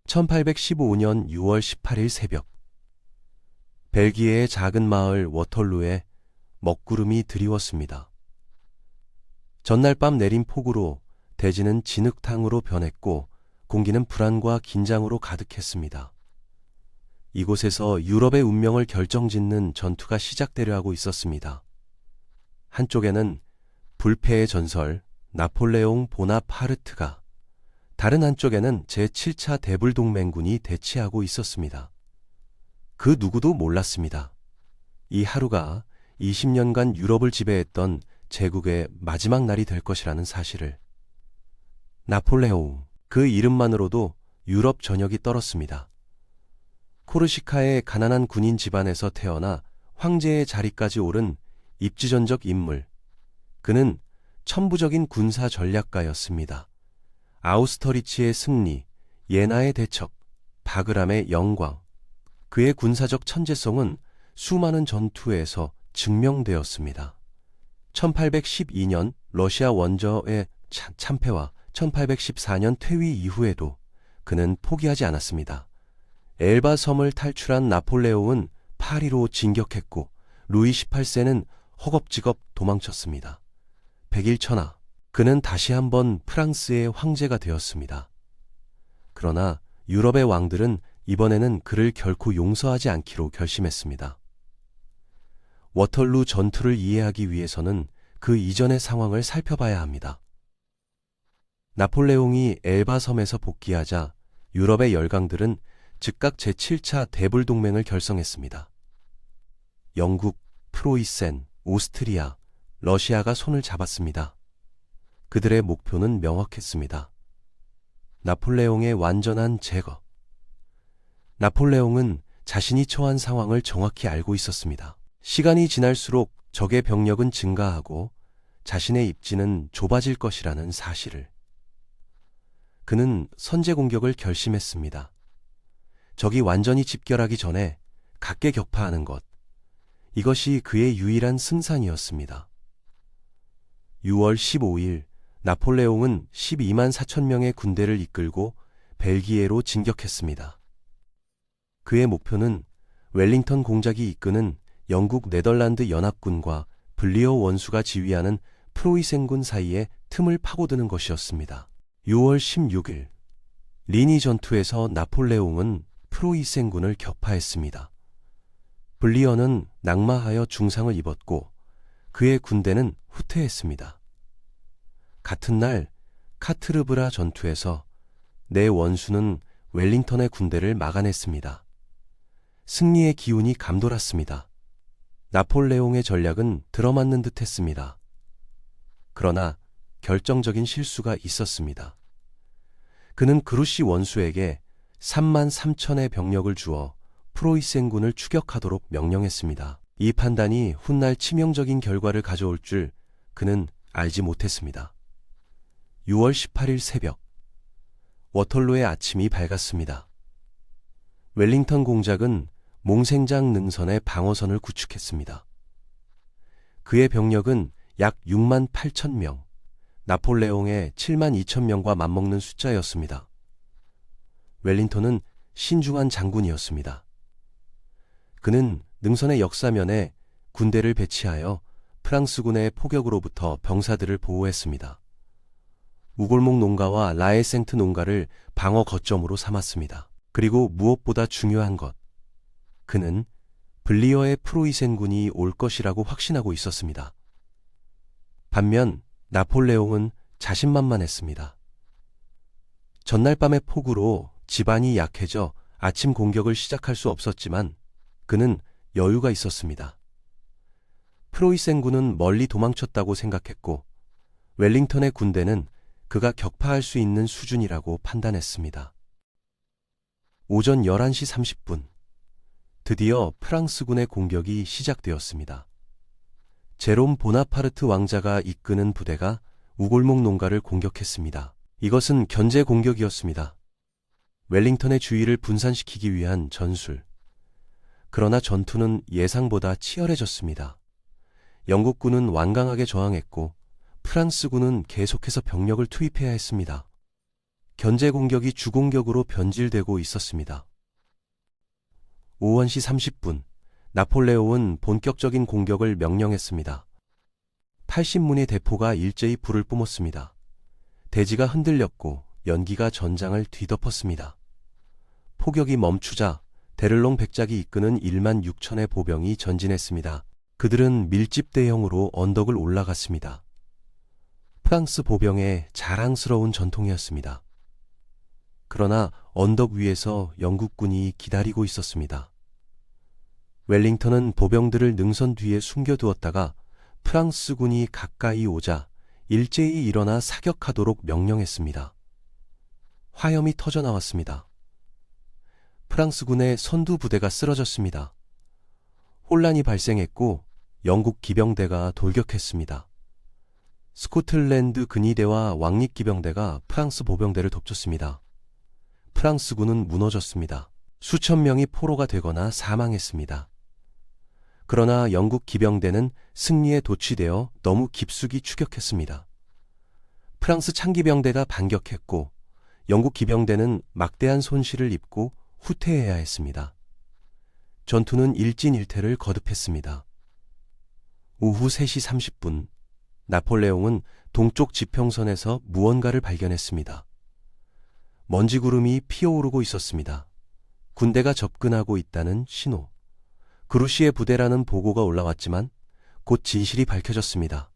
1815년 6월 18일 새벽, 벨기에의 작은 마을 워털루에 먹구름이 드리웠습니다. 전날 밤 내린 폭우로 대지는 진흙탕으로 변했고 공기는 불안과 긴장으로 가득했습니다. 이곳에서 유럽의 운명을 결정짓는 전투가 시작되려 하고 있었습니다. 한쪽에는 불패의 전설 나폴레옹 보나파르트가, 다른 한쪽에는 제7차 대불동맹군이 대치하고 있었습니다. 그 누구도 몰랐습니다. 이 하루가 20년간 유럽을 지배했던 제국의 마지막 날이 될 것이라는 사실을. 나폴레옹, 그 이름만으로도 유럽 전역이 떨었습니다. 코르시카의 가난한 군인 집안에서 태어나 황제의 자리까지 오른 입지전적 인물. 그는 천부적인 군사 전략가였습니다. 아우스터리츠의 승리, 예나의 대첩, 바그람의 영광, 그의 군사적 천재성은 수많은 전투에서 증명되었습니다. 1812년 러시아 원저의 참패와 1814년 퇴위 이후에도 그는 포기하지 않았습니다. 엘바 섬을 탈출한 나폴레옹은 파리로 진격했고 루이 18세는 허겁지겁 도망쳤습니다. 백일천하, 그는 다시 한번 프랑스의 황제가 되었습니다. 그러나 유럽의 왕들은 이번에는 그를 결코 용서하지 않기로 결심했습니다. 워털루 전투를 이해하기 위해서는 그 이전의 상황을 살펴봐야 합니다. 나폴레옹이 엘바 섬에서 복귀하자 유럽의 열강들은 즉각 제7차 대불동맹을 결성했습니다. 영국, 프로이센, 오스트리아, 러시아가 손을 잡았습니다. 그들의 목표는 명확했습니다. 나폴레옹의 완전한 제거. 나폴레옹은 자신이 처한 상황을 정확히 알고 있었습니다. 시간이 지날수록 적의 병력은 증가하고 자신의 입지는 좁아질 것이라는 사실을. 그는 선제 공격을 결심했습니다. 적이 완전히 집결하기 전에 각계 격파하는 것. 이것이 그의 유일한 승산이었습니다. 6월 15일 나폴레옹은 12만 4천 명의 군대를 이끌고 벨기에로 진격했습니다. 그의 목표는 웰링턴 공작이 이끄는 영국 네덜란드 연합군과 블리어 원수가 지휘하는 프로이센군 사이에 틈을 파고드는 것이었습니다. 6월 16일 리니 전투에서 나폴레옹은 프로이센군을 격파했습니다. 블리어는 낙마하여 중상을 입었고 그의 군대는 후퇴했습니다. 같은 날 카트르브라 전투에서 내 원수는 웰링턴의 군대를 막아냈습니다. 승리의 기운이 감돌았습니다. 나폴레옹의 전략은 들어맞는 듯 했습니다. 그러나 결정적인 실수가 있었습니다. 그는 그루시 원수에게 3만 3천의 병력을 주어 프로이센군을 추격하도록 명령했습니다. 이 판단이 훗날 치명적인 결과를 가져올 줄 그는 알지 못했습니다. 6월 18일 새벽, 워털루의 아침이 밝았습니다. 웰링턴 공작은 몽생장 능선의 방어선을 구축했습니다. 그의 병력은 약 6만 8천 명, 나폴레옹의 7만 2천 명과 맞먹는 숫자였습니다. 웰링턴은 신중한 장군이었습니다. 그는 능선의 역사면에 군대를 배치하여 프랑스군의 포격으로부터 병사들을 보호했습니다. 우골목 농가와 라에생트 농가를 방어 거점으로 삼았습니다. 그리고 무엇보다 중요한 것, 그는 블리어의 프로이센군이 올 것이라고 확신하고 있었습니다. 반면 나폴레옹은 자신만만했습니다. 전날 밤의 폭우로 지반이 약해져 아침 공격을 시작할 수 없었지만 그는 여유가 있었습니다. 프로이센군은 멀리 도망쳤다고 생각했고 웰링턴의 군대는 그가 격파할 수 있는 수준이라고 판단했습니다. 오전 11시 30분, 드디어 프랑스군의 공격이 시작되었습니다. 제롬 보나파르트 왕자가 이끄는 부대가 우골목 농가를 공격했습니다. 이것은 견제 공격이었습니다. 웰링턴의 주의를 분산시키기 위한 전술. 그러나 전투는 예상보다 치열해졌습니다. 영국군은 완강하게 저항했고 프랑스군은 계속해서 병력을 투입해야 했습니다. 견제 공격이 주공격으로 변질되고 있었습니다. 오후 1시 30분, 나폴레옹은 본격적인 공격을 명령했습니다. 80문의 대포가 일제히 불을 뿜었습니다. 대지가 흔들렸고 연기가 전장을 뒤덮었습니다. 폭격이 멈추자 데를롱 백작이 이끄는 1만 6천의 보병이 전진했습니다. 그들은 밀집 대형으로 언덕을 올라갔습니다. 프랑스 보병의 자랑스러운 전통이었습니다. 그러나 언덕 위에서 영국군이 기다리고 있었습니다. 웰링턴은 보병들을 능선 뒤에 숨겨두었다가 프랑스군이 가까이 오자 일제히 일어나 사격하도록 명령했습니다. 화염이 터져나왔습니다. 프랑스군의 선두 부대가 쓰러졌습니다. 혼란이 발생했고 영국 기병대가 돌격했습니다. 스코틀랜드 근위대와 왕립 기병대가 프랑스 보병대를 돕쳤습니다. 프랑스군은 무너졌습니다. 수천 명이 포로가 되거나 사망했습니다. 그러나 영국 기병대는 승리에 도취되어 너무 깊숙이 추격했습니다. 프랑스 창기병대가 반격했고 영국 기병대는 막대한 손실을 입고 후퇴해야 했습니다. 전투는 일진일퇴를 거듭했습니다. 오후 3시 30분, 나폴레옹은 동쪽 지평선에서 무언가를 발견했습니다. 먼지구름이 피어오르고 있었습니다. 군대가 접근하고 있다는 신호. 그루시의 부대라는 보고가 올라왔지만 곧 진실이 밝혀졌습니다.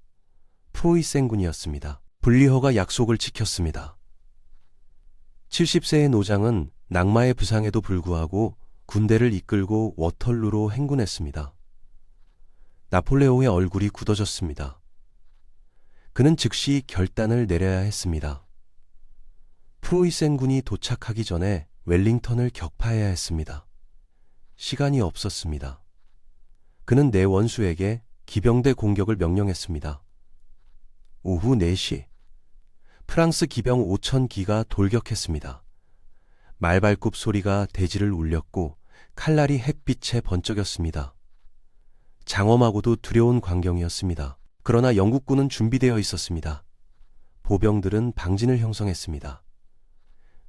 프로이센군이었습니다. 블리허가 약속을 지켰습니다. 70세의 노장은 낙마의 부상에도 불구하고 군대를 이끌고 워털루로 행군했습니다. 나폴레옹의 얼굴이 굳어졌습니다. 그는 즉시 결단을 내려야 했습니다. 프로이센군이 도착하기 전에 웰링턴을 격파해야 했습니다. 시간이 없었습니다. 그는 내 원수에게 기병대 공격을 명령했습니다. 오후 4시, 프랑스 기병 5,000기가 돌격했습니다. 말발굽 소리가 대지를 울렸고 칼날이 햇빛에 번쩍였습니다. 장엄하고도 두려운 광경이었습니다. 그러나 영국군은 준비되어 있었습니다. 보병들은 방진을 형성했습니다.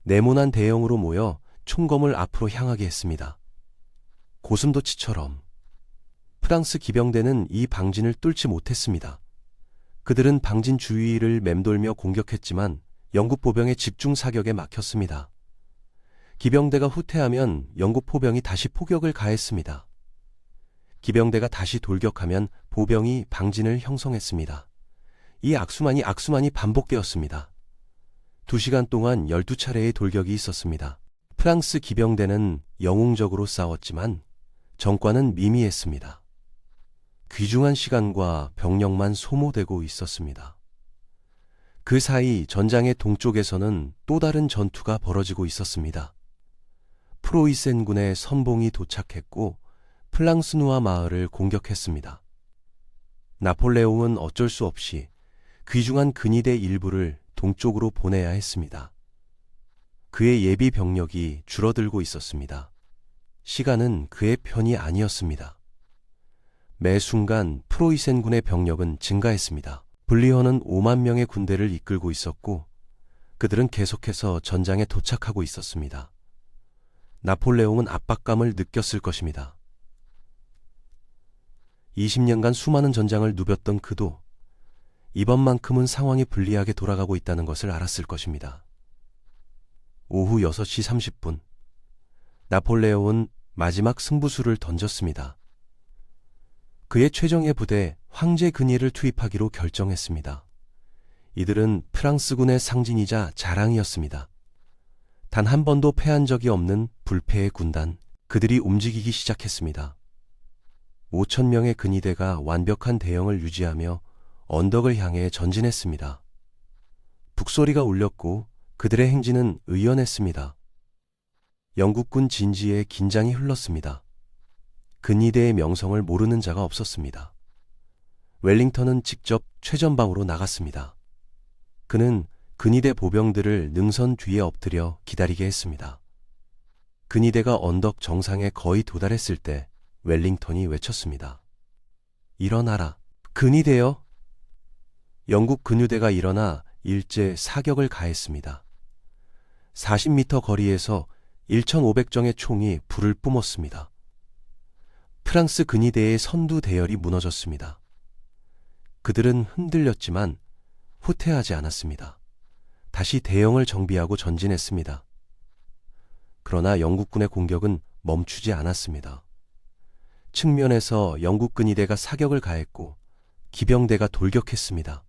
네모난 대형으로 모여 총검을 앞으로 향하게 했습니다. 고슴도치처럼. 프랑스 기병대는 이 방진을 뚫지 못했습니다. 그들은 방진 주위를 맴돌며 공격했지만 영국 보병의 집중 사격에 막혔습니다. 기병대가 후퇴하면 영국 포병이 다시 포격을 가했습니다. 기병대가 다시 돌격하면 보병이 방진을 형성했습니다. 이 악수만이 반복되었습니다. 2시간 동안 12차례의 돌격이 있었습니다. 프랑스 기병대는 영웅적으로 싸웠지만 정과는 미미했습니다. 귀중한 시간과 병력만 소모되고 있었습니다. 그 사이 전장의 동쪽에서는 또 다른 전투가 벌어지고 있었습니다. 프로이센군의 선봉이 도착했고 플랑스누아 마을을 공격했습니다. 나폴레옹은 어쩔 수 없이 귀중한 근위대 일부를 동쪽으로 보내야 했습니다. 그의 예비 병력이 줄어들고 있었습니다. 시간은 그의 편이 아니었습니다. 매 순간 프로이센군의 병력은 증가했습니다. 블리허는 5만 명의 군대를 이끌고 있었고 그들은 계속해서 전장에 도착하고 있었습니다. 나폴레옹은 압박감을 느꼈을 것입니다. 20년간 수많은 전장을 누볐던 그도 이번만큼은 상황이 불리하게 돌아가고 있다는 것을 알았을 것입니다. 오후 6시 30분, 나폴레옹은 마지막 승부수를 던졌습니다. 그의 최정예 부대 황제 근위를 투입하기로 결정했습니다. 이들은 프랑스군의 상징이자 자랑이었습니다. 단 한 번도 패한 적이 없는 불패의 군단, 그들이 움직이기 시작했습니다. 5,000명의 근위대가 완벽한 대형을 유지하며 언덕을 향해 전진했습니다. 북소리가 울렸고 그들의 행진은 의연했습니다. 영국군 진지에 긴장이 흘렀습니다. 근위대의 명성을 모르는 자가 없었습니다. 웰링턴은 직접 최전방으로 나갔습니다. 그는 근위대 보병들을 능선 뒤에 엎드려 기다리게 했습니다. 근위대가 언덕 정상에 거의 도달했을 때 웰링턴이 외쳤습니다. 일어나라. 근위대여. 영국 근위대가 일어나 일제 사격을 가했습니다. 40m 거리에서 1,500정의 총이 불을 뿜었습니다. 프랑스 근위대의 선두 대열이 무너졌습니다. 그들은 흔들렸지만 후퇴하지 않았습니다. 다시 대형을 정비하고 전진했습니다. 그러나 영국군의 공격은 멈추지 않았습니다. 측면에서 영국 근위대가 사격을 가했고 기병대가 돌격했습니다.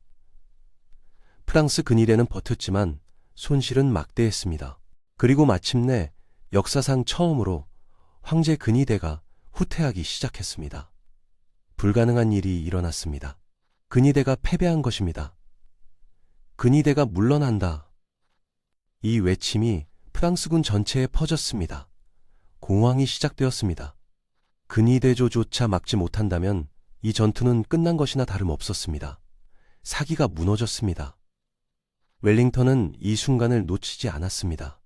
프랑스 근위대는 버텼지만 손실은 막대했습니다. 그리고 마침내 역사상 처음으로 황제 근위대가 후퇴하기 시작했습니다. 불가능한 일이 일어났습니다. 근위대가 패배한 것입니다. 근위대가 물러난다. 이 외침이 프랑스군 전체에 퍼졌습니다. 공황이 시작되었습니다. 근위대조조차 막지 못한다면 이 전투는 끝난 것이나 다름없었습니다. 사기가 무너졌습니다. 웰링턴은 이 순간을 놓치지 않았습니다.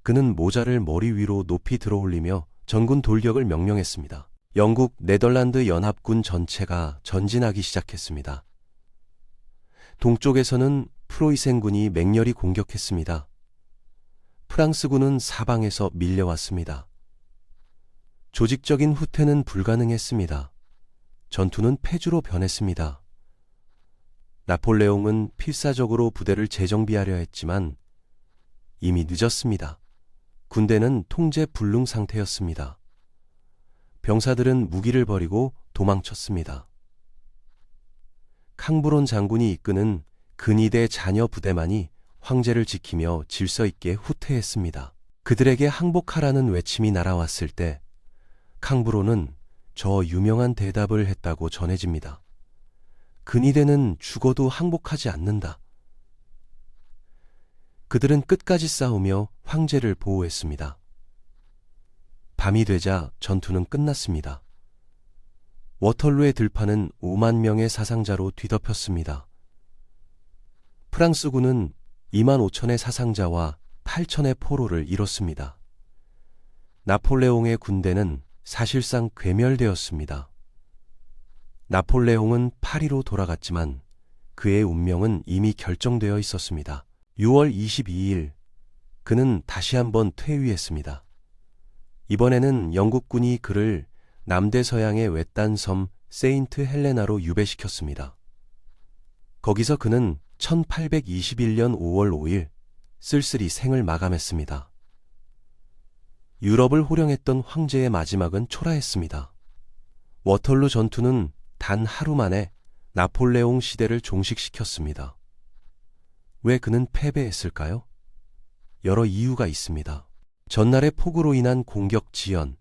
그는 모자를 머리 위로 높이 들어올리며 전군 돌격을 명령했습니다. 영국, 네덜란드 연합군 전체가 전진하기 시작했습니다. 동쪽에서는 프로이센군이 맹렬히 공격했습니다. 프랑스군은 사방에서 밀려왔습니다. 조직적인 후퇴는 불가능했습니다. 전투는 패주로 변했습니다. 나폴레옹은 필사적으로 부대를 재정비하려 했지만 이미 늦었습니다. 군대는 통제 불능 상태였습니다. 병사들은 무기를 버리고 도망쳤습니다. 캉브론 장군이 이끄는 근위대 자녀 부대만이 황제를 지키며 질서 있게 후퇴했습니다. 그들에게 항복하라는 외침이 날아왔을 때 캉브론은 저 유명한 대답을 했다고 전해집니다. 근위대는 죽어도 항복하지 않는다. 그들은 끝까지 싸우며 황제를 보호했습니다. 밤이 되자 전투는 끝났습니다. 워털루의 들판은 5만 명의 사상자로 뒤덮였습니다. 프랑스군은 2만 5천의 사상자와 8천의 포로를 잃었습니다. 나폴레옹의 군대는 사실상 괴멸되었습니다. 나폴레옹은 파리로 돌아갔지만 그의 운명은 이미 결정되어 있었습니다. 6월 22일 그는 다시 한번 퇴위했습니다. 이번에는 영국군이 그를 남대서양의 외딴 섬 세인트 헬레나로 유배시켰습니다. 거기서 그는 1821년 5월 5일 쓸쓸히 생을 마감했습니다. 유럽을 호령했던 황제의 마지막은 초라했습니다. 워털루 전투는 단 하루 만에 나폴레옹 시대를 종식시켰습니다. 왜 그는 패배했을까요? 여러 이유가 있습니다. 전날의 폭우로 인한 공격 지연,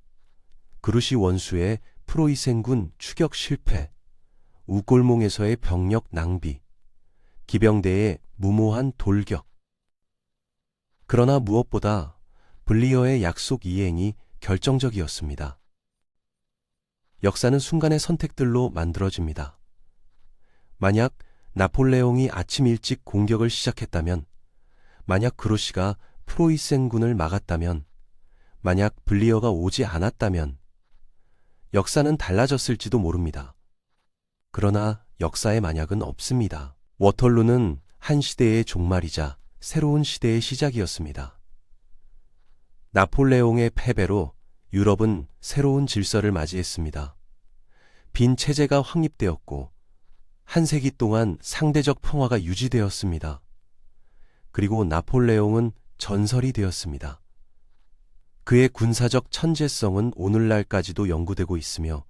그루시 원수의 프로이센군 추격 실패, 우골몽에서의 병력 낭비, 기병대의 무모한 돌격. 그러나 무엇보다 블리어의 약속 이행이 결정적이었습니다. 역사는 순간의 선택들로 만들어집니다. 만약 나폴레옹이 아침 일찍 공격을 시작했다면, 만약 그루시가 프로이센군을 막았다면, 만약 블리어가 오지 않았다면 역사는 달라졌을지도 모릅니다. 그러나 역사의 만약은 없습니다. 워털루는 한 시대의 종말이자 새로운 시대의 시작이었습니다. 나폴레옹의 패배로 유럽은 새로운 질서를 맞이했습니다. 빈 체제가 확립되었고 한 세기 동안 상대적 평화가 유지되었습니다. 그리고 나폴레옹은 전설이 되었습니다. 그의 군사적 천재성은 오늘날까지도 연구되고 있으며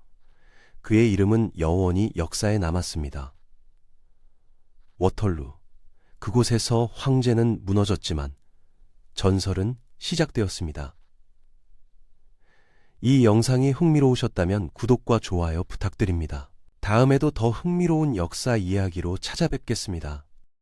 그의 이름은 영원히 역사에 남았습니다. 워털루, 그곳에서 황제는 무너졌지만 전설은 시작되었습니다. 이 영상이 흥미로우셨다면 구독과 좋아요 부탁드립니다. 다음에도 더 흥미로운 역사 이야기로 찾아뵙겠습니다.